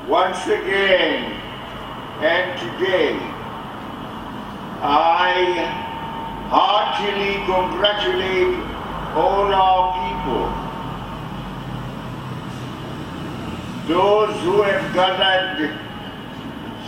Once again and today, I heartily congratulate all our people, those who have gathered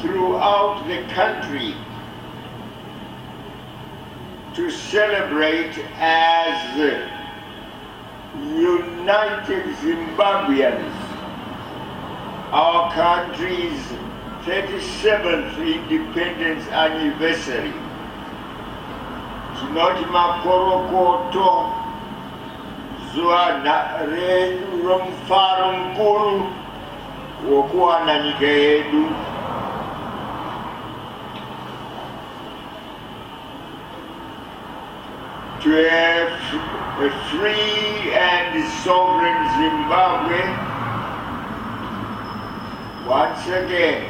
throughout the country to celebrate as United Zimbabweans our country's 37th independence anniversary. Tinoti makorokoto zuwa romufaro mukuru wokuwana nyika yedu. To have a free and sovereign Zimbabwe, once again,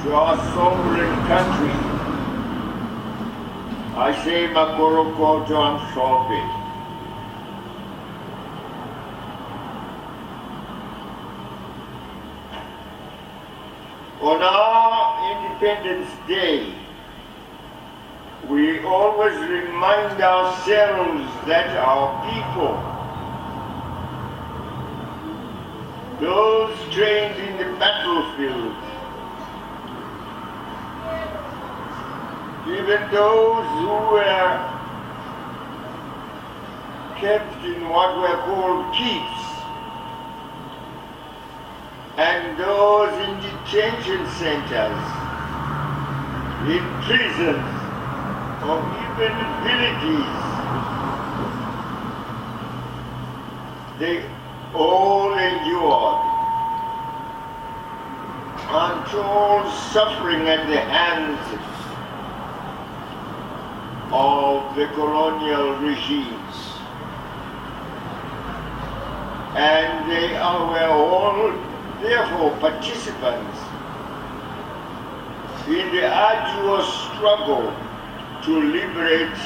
to our sovereign country, I say makorokoto amhlophe. On our Independence Day, we always remind ourselves that our people, those trained in the battlefield, even those who were kept in what were called keeps, and those in detention centers, in prisons, or even villages, they all endured untold suffering at the hands of the colonial regimes. And they were all, therefore, participants in the arduous struggle to liberate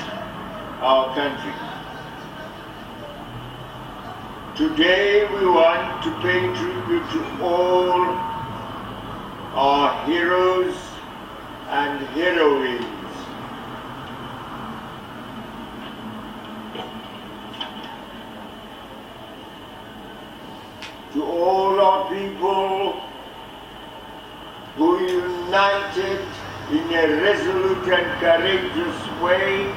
our country. Today we want to pay tribute to all our heroes and heroines. To all our people who united in a resolute and courageous way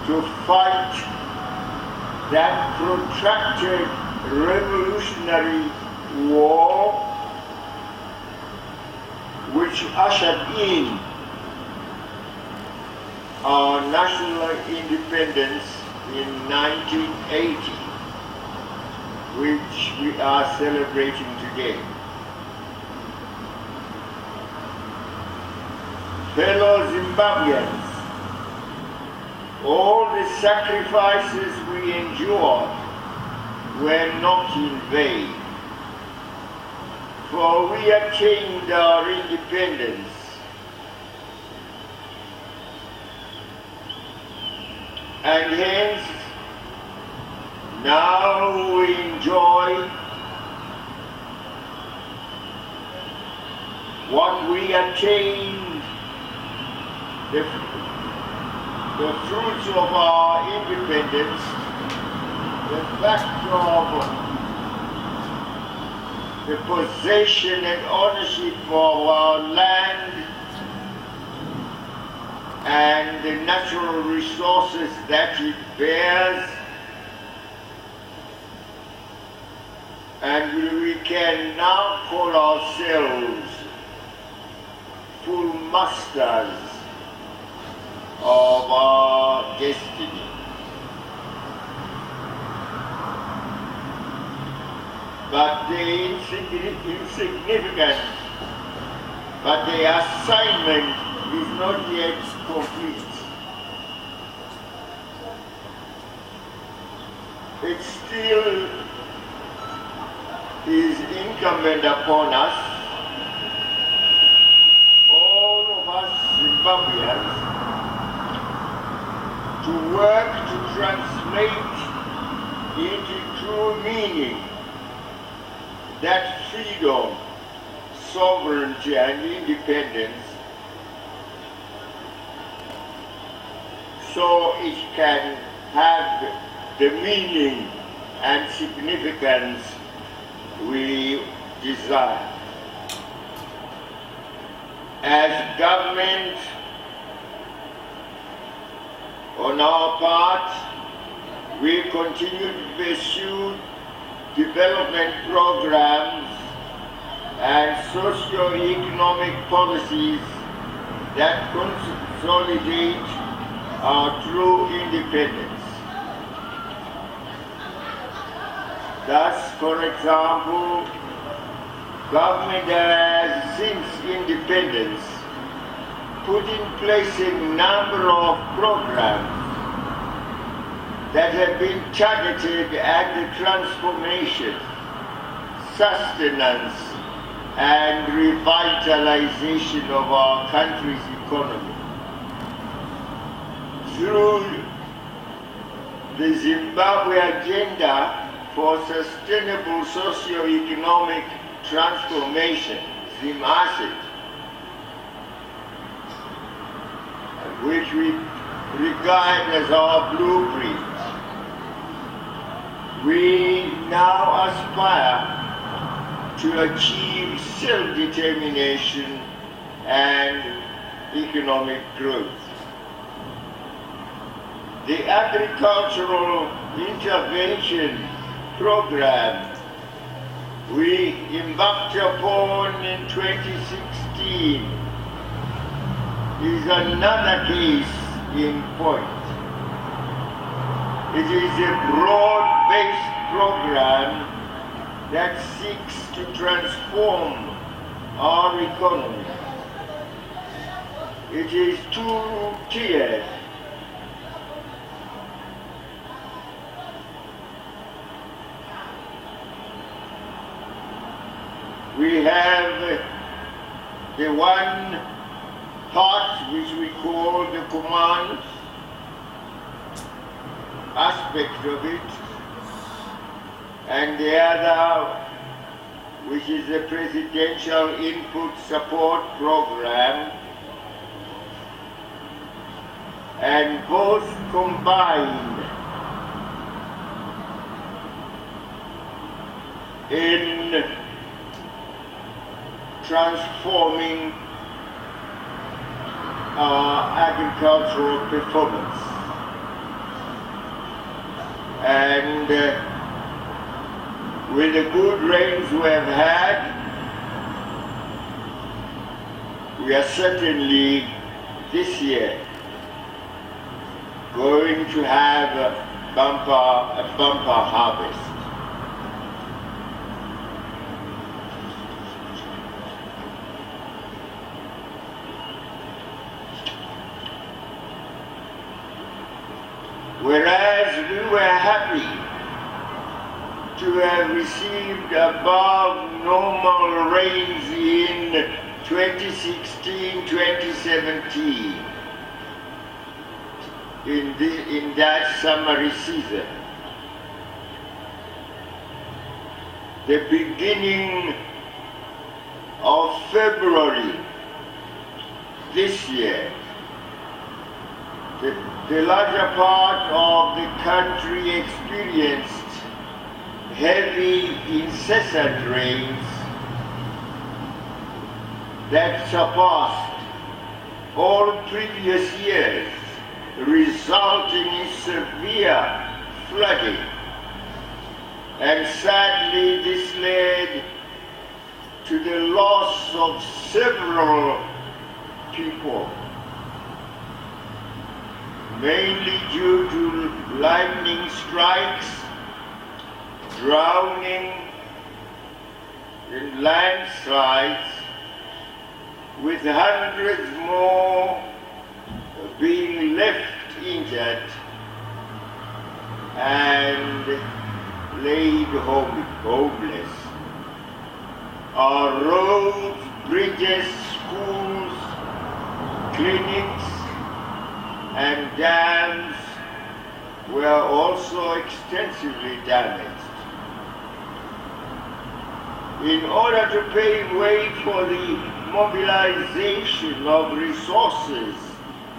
to fight that protracted revolutionary war which ushered in our national independence in 1980, which we are celebrating today. Fellow Zimbabweans, all the sacrifices we endured were not in vain, for we attained our independence and hence now we enjoy what we attained, the fruits of our independence, the fact of the possession and ownership of our land and the natural resources that it bears, and we can now call ourselves full masters of our destiny. But the insignificant, but the assignment is not yet complete. It still is incumbent upon us, all of us Zimbabweans, to work to translate into true meaning that freedom, sovereignty, and independence, so it can have the meaning and significance we desire. As government, on our part, we continue to pursue development programs and socio-economic policies that consolidate our true independence. Thus, for example, government has, since independence, put in place a number of programs that have been targeted at the transformation, sustenance, and revitalization of our country's economy. Through the Zimbabwe Agenda for Sustainable Socio-Economic Transformation, ZIMASIT, which we regard as our blueprint, we now aspire to achieve self-determination and economic growth. The agricultural intervention program we embarked upon in 2016 is another case in point. It is a broad-based program that seeks to transform our economy. It is two-tiered. We have the one part which we call the command aspect of it, and the other which is the Presidential Input Support Program, and both combined in transforming our agricultural performance. And with the good rains we have had, we are certainly this year going to have a bumper harvest. Whereas we were happy to have received above normal rains in 2016-2017 in that summery season. The beginning of February this year, the larger part of the country experienced heavy, incessant rains that surpassed all previous years, resulting in severe flooding. And sadly, this led to the loss of several people, mainly due to lightning strikes, drowning, and landslides, with hundreds more being left injured and laid homeless. Our roads, bridges, schools, clinics, and dams were also extensively damaged. in order to pave way for the mobilization of resources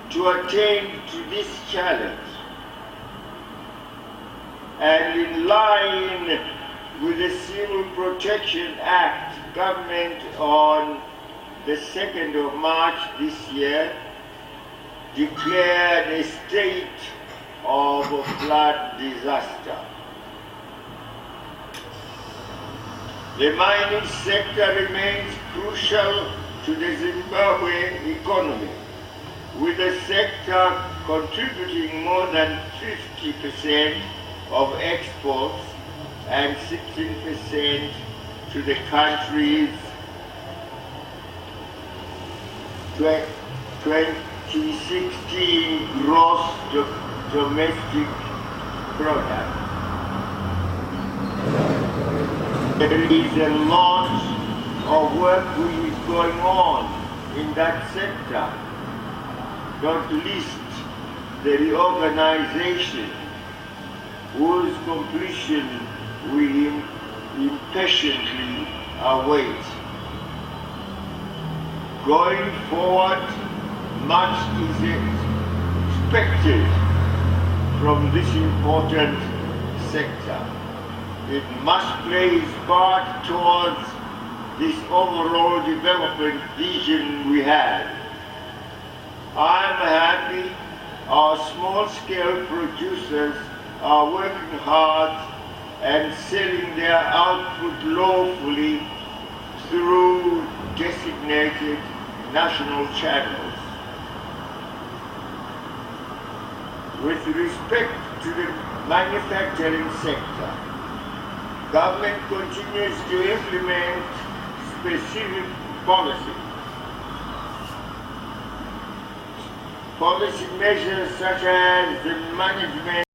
to attain to this challenge. And in line with the Civil Protection Act, government on the 2nd of March this year declared a state of flood disaster. The mining sector remains crucial to the Zimbabwe economy, with the sector contributing more than 50% of exports and 16% to the country's 2016 gross domestic product. There is a lot of work which is going on in that sector, not least the reorganization whose completion we impatiently await. Going forward, much is expected from this important sector. It must play its part towards this overall development vision we have. I'm happy our small-scale producers are working hard and selling their output lawfully through designated national channels. With respect to the manufacturing sector, government continues to implement specific policy measures such as the management